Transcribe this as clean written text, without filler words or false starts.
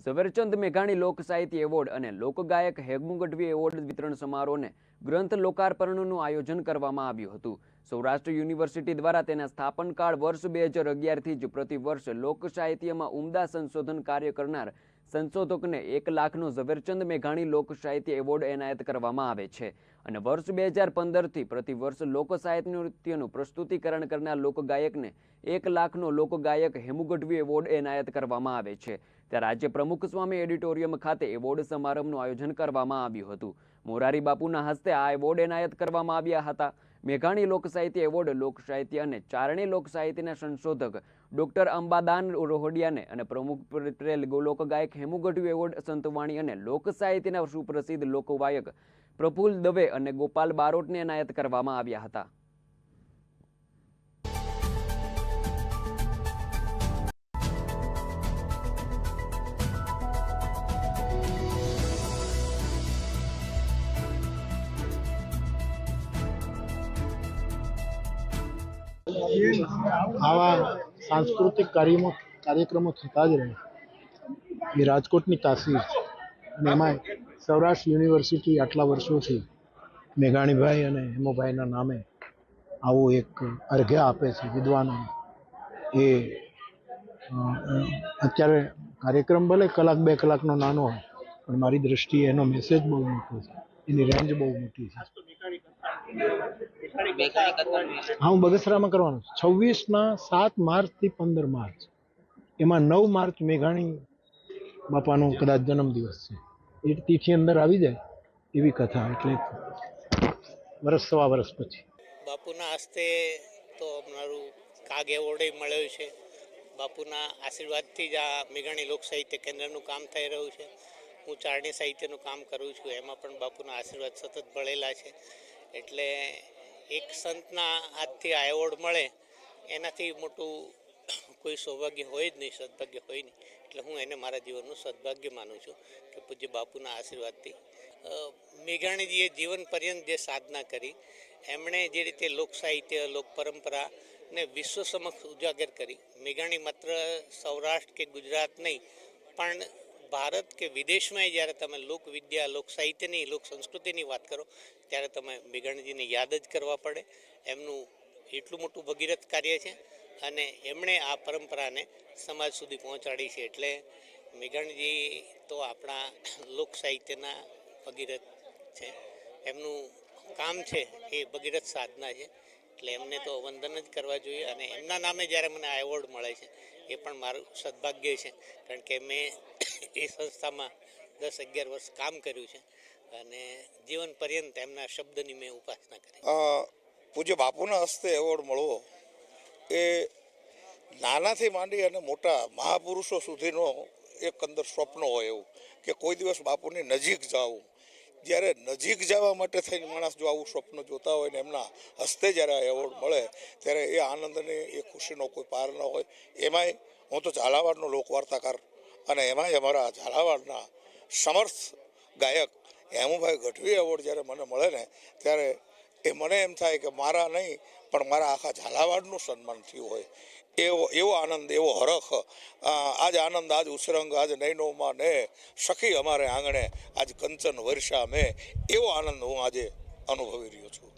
ઝવેરચંદ મેઘાણી લોક સાહિત્ય એવોર્ડ અને લોકગાયક હેમુ ગઢવી એવોર્ડ વિતરણ સમારોહને ગ્રંથ લોકાર્પણનું આયોજન કરવામાં આવ્યું હતું। સૌરાષ્ટ્ર યુનિવર્સિટી દ્વારા તેના સ્થાપનકાળ વર્ષ 2011થી જ પ્રતિવર્ષ લોક સાહિત્યમાં ઉમદા સંશોધન કાર્ય કરનાર સંશોધકોને 1 લાખનો ઝવેરચંદ મેઘાણી લોક સાહિત્ય એવોર્ડ એનાયત કરવામાં આવે છે અને વર્ષ 2015થી પ્રતિવર્ષ લોક સાહિત્યનું પ્રસ્તુતિકરણ કરનાર લોકગાયકને 1 લાખનો લોકગાયક હેમુ ગઢવી એવોર્ડ એનાયત કરવામાં આવે છે। ત્યારે આજે પ્રમુખ સ્વામી એડિટોરિયમ ખાતે એવોર્ડ સમારંભનું આયોજન કરવામાં આવ્યું હતું। મોરારી બાપુના હસ્તે આ એવોર્ડ એનાયત કરવામાં આવ્યા હતા। મેઘાણી લોક સાહિત્ય એવોર્ડ લોક સાહિત્ય અને ચારણી લોક સાહિત્યના સંશોધક ડોક્ટર અંબાદાન રોહડિયાને અને પ્રમુખ પટેલ લોકગાયક હેમુ ગઢવી એવોર્ડ સંતવાણી અને લોક સાહિત્યના સુપ્રસિદ્ધ લોકવાયક પ્રફુલ્લ દવે અને ગોપાલ બારોટને એનાયત કરવામાં આવ્યા હતા। આવા સાંસ્કૃતિક કાર્યક્રમો થતા જ રહે એ રાજકોટની તાસીર છે અને એમાં સૌરાષ્ટ્ર યુનિવર્સિટી આટલા વર્ષોથી મેઘાણીભાઈ અને હેમુભાઈના નામે આવું એક અર્ઘ્ય આપે છે વિદ્વાનોને। એ અત્યારે કાર્યક્રમ ભલે 1-2 કલાકનો નાનો હોય પણ મારી દ્રષ્ટિએ એનો મેસેજ બહુ મોટો છે, એની રેન્જ બહુ મોટી છે। હા, હું બગસરામાં કરવાનો છું 26 માર્ચથી 15 માર્ચ, એમાં 9 માર્ચ મેઘાણી બાપાનો કદાચ જન્મદિવસ છે, એ તિથિ અંદર આવી જાય એવી કથા, એટલે સવા વર્ષ પછી બાપુના હસ્તે તો અમારું કાગ એવોર્ડ મળ્યો છે। બાપુના આશીર્વાદથી જ આ મેઘાણી લોક સાહિત્ય કેન્દ્રનું કામ થઈ રહ્યું છે। હું ચારણી સાહિત્યનું કામ કરું છું, એમાં પણ બાપુના આશીર્વાદ સતત મળેલા છે। એટલે એક સંતના હાથથી આ એવોર્ડ મળે એનાથી મોટું કોઈ સૌભાગ્ય હોય જ નહીં, સદભાગ્ય હોય નહીં। એટલે હું એને મારા જીવનનું સદભાગ્ય માનું છું કે પૂજ્ય બાપુના આશીર્વાદથી મેઘાણીજીએ જીવન પર્યંત જે સાધના કરી, એમણે જે રીતે લોક સાહિત્ય લોક પરંપરાને વિશ્વ સમક્ષ ઉજાગર કરી। મેઘાણી માત્ર સૌરાષ્ટ્ર કે ગુજરાત નહીં પણ ભારત કે વિદેશમાં જ્યારે તમે લોકવિદ્યા લોક સાહિત્યની લોક સંસ્કૃતિની વાત કરો ત્યારે તમે મેઘાણીજીને યાદ જ કરવા પડે। એમનું એટલું મોટું ભગીરથ કાર્ય છે અને એમણે આ પરંપરાને સમાજ સુધી પહોંચાડી છે। એટલે મેઘાણીજી તો આપણા લોક સાહિત્યના ભગીરથ છે, એમનું કામ છે એ ભગીરથ સાધના છે। એટલે એમને તો વંદન જ કરવા જોઈએ અને એમના નામે જ્યારે મને આ એવોર્ડ મળે છે એ પણ મારું સદભાગ્ય છે, કારણ કે મેં એ સંસ્થામાં 10-11 વર્ષ કામ કર્યું છે અને જીવન પર્યંત એમના શબ્દની મેં ઉપાસના કરી। પૂજ્ય બાપુના હસ્તે એવોર્ડ મળવો એ નાનાથી માંડી અને મોટા મહાપુરુષો સુધીનો એક અંદર સ્વપ્ન હોય એવું કે કોઈ દિવસ બાપુની નજીક જાવું। જ્યારે નજીક જવા માટે થઈને માણસ જો આવું સ્વપ્ન જોતા હોય ને એમના હસ્તે જ્યારે આ એવોર્ડ મળે ત્યારે એ આનંદની એ ખુશીનો કોઈ પાર ન હોય। એમાંય હું તો ઝાલાવાડનો લોકવાર્તાકાર અને એમાંય અમારા ઝાલાવાડના સમર્થ ગાયક હેમુભાઈ ગઢવી એવોર્ડ જ્યારે મને મળે ને ત્યારે એ મને એમ થાય કે મારા નહીં પણ મારા આખા ઝાલાવાડનું સન્માન થયું હોય એવો આનંદ, એવો હરખ। આજ આનંદ, આજ ઉસરંગ, આજ નૈનોમાં ને સખી અમારે આંગણે આજ કંચન વર્ષા મેં, એવો આનંદ હું આજે અનુભવી રહ્યો છું।